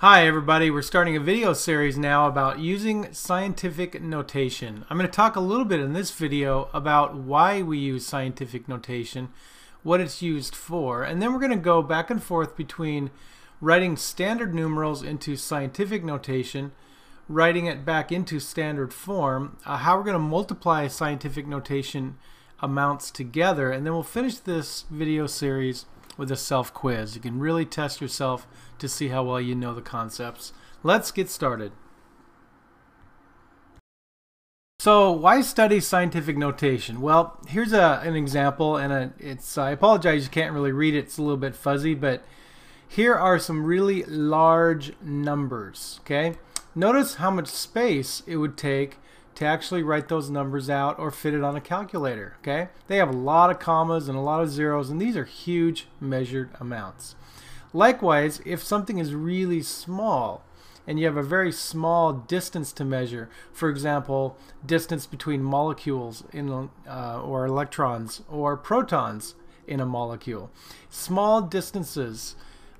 Hi everybody, we're starting a video series now about using scientific notation. I'm going to talk a little bit in this video about why we use scientific notation, what it's used for, and then we're going to go back and forth between writing standard numerals into scientific notation, writing it back into standard form, how we're going to multiply scientific notation amounts together, and then we'll finish this video series with a self-quiz. You can really test yourself to see how well you know the concepts. Let's get started. So why study scientific notation? Well, here's an example, and I apologize you can't really read it, it's a little bit fuzzy, but here are some really large numbers. Okay, notice how much space it would take to actually write those numbers out or fit it on a calculator. Okay, they have a lot of commas and a lot of zeros, and these are huge measured amounts. Likewise, if something is really small and you have a very small distance to measure, for example, distance between molecules or electrons or protons in a molecule, small distances.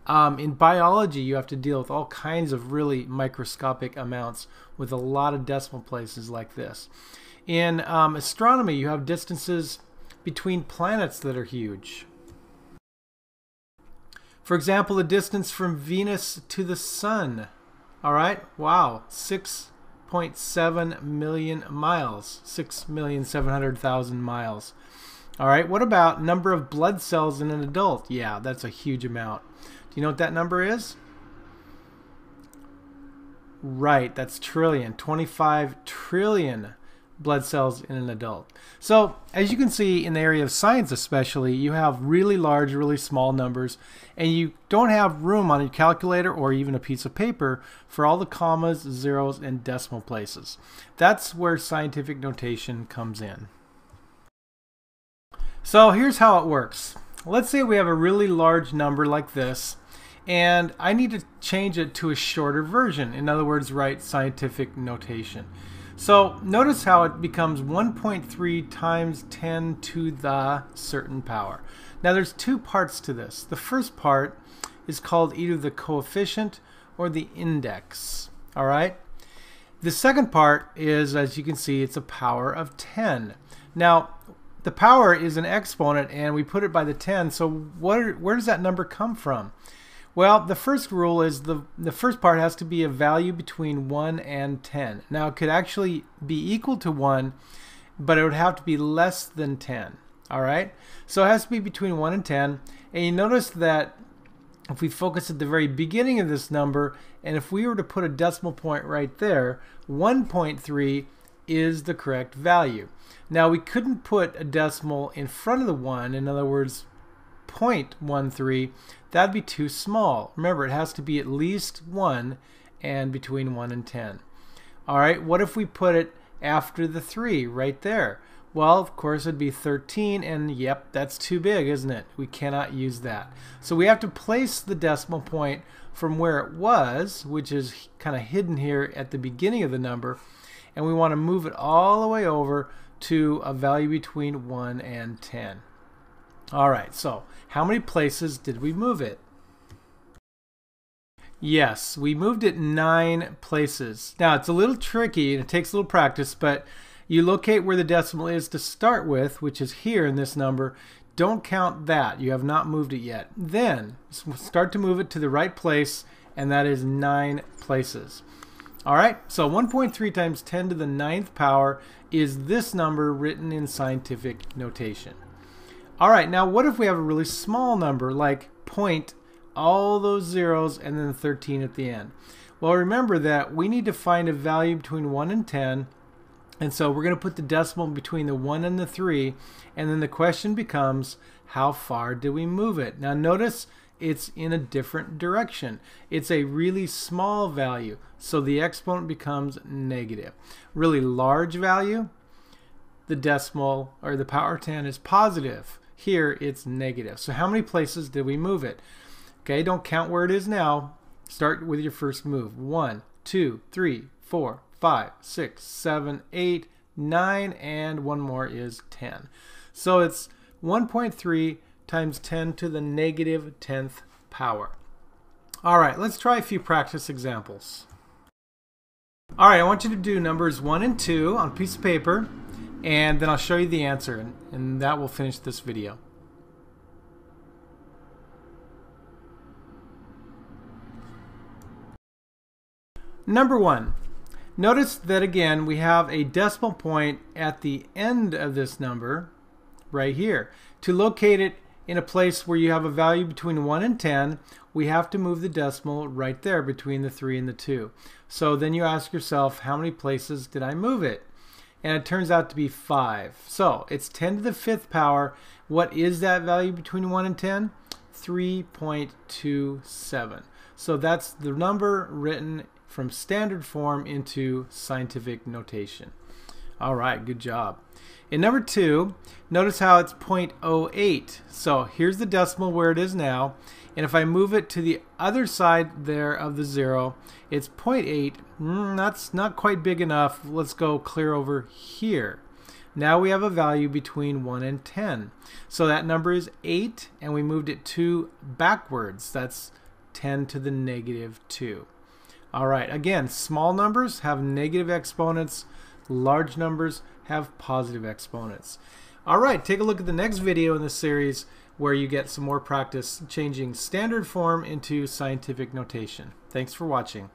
In biology, you have to deal with all kinds of really microscopic amounts with a lot of decimal places like this. In astronomy, you have distances between planets that are huge. For example, the distance from Venus to the Sun. All right, wow, 6.7 million miles, 6,700,000 miles. All right, what about number of blood cells in an adult? Yeah, that's a huge amount. Do you know what that number is? Right, that's trillion, 25 trillion blood cells in an adult. So as you can see, in the area of science especially, you have really large, really small numbers, and you don't have room on your calculator or even a piece of paper for all the commas, zeros, and decimal places. That's where scientific notation comes in. So here's how it works. Let's say we have a really large number like this, and I need to change it to a shorter version. In other words, write scientific notation. So notice how it becomes 1.3 times 10 to the certain power. Now there's two parts to this. The first part is called either the coefficient or the index. All right. The second part is, as you can see, it's a power of 10. Now the power is an exponent, and we put it by the 10. So where does that number come from? Well, the first rule is the first part has to be a value between 1 and 10. Now, it could actually be equal to 1, but it would have to be less than 10. All right? So it has to be between 1 and 10. And you notice that if we focus at the very beginning of this number, and if we were to put a decimal point right there, 1.3 is the correct value. Now, we couldn't put a decimal in front of the 1. In other words, 0.13, that'd be too small. Remember, it has to be at least 1 and between 1 and 10. All right, what if we put it after the 3 right there? Well, of course, it'd be 13, and yep, that's too big, isn't it? We cannot use that. So we have to place the decimal point from where it was, which is kind of hidden here at the beginning of the number, and we want to move it all the way over to a value between 1 and 10. All right, so how many places did we move it? Yes, we moved it 9 places. Now, it's a little tricky and it takes a little practice, but you locate where the decimal is to start with, which is here in this number. Don't count that. You have not moved it yet. Then start to move it to the right place, and that is 9 places. All right, so 1.3 times 10 to the 9th power is this number written in scientific notation. All right, now what if we have a really small number like point, all those zeros, and then 13 at the end? Well, remember that we need to find a value between 1 and 10, and so we're going to put the decimal between the 1 and the 3, and then the question becomes, how far do we move it? Now notice it's in a different direction. It's a really small value, so the exponent becomes negative. Really large value, the decimal or the power 10 is positive. Here it's negative. So how many places did we move it? Okay, don't count where it is now. Start with your first move. 1, 2, 3, 4, 5, 6, 7, 8, 9, and one more is 10. So it's 1.3 times 10 to the negative 10th power. All right, let's try a few practice examples. All right, I want you to do numbers 1 and 2 on a piece of paper, and then I'll show you the answer, and that will finish this video. Number 1. Notice that again we have a decimal point at the end of this number right here. To locate it in a place where you have a value between 1 and 10, we have to move the decimal right there between the 3 and the 2. So then you ask yourself, how many places did I move it? And it turns out to be 5. So it's 10 to the 5th power. What is that value between 1 and 10? 3.27. So that's the number written from standard form into scientific notation. All right, good job. In number 2, notice how it's 0.08. So here's the decimal where it is now, and if I move it to the other side there of the 0, it's 0.8. That's not quite big enough. Let's go clear over here. Now we have a value between 1 and 10. So that number is 8, and we moved it 2 backwards. That's 10 to the negative 2. All right, again, small numbers have negative exponents. Large numbers have positive exponents. All right, take a look at the next video in this series where you get some more practice changing standard form into scientific notation. Thanks for watching.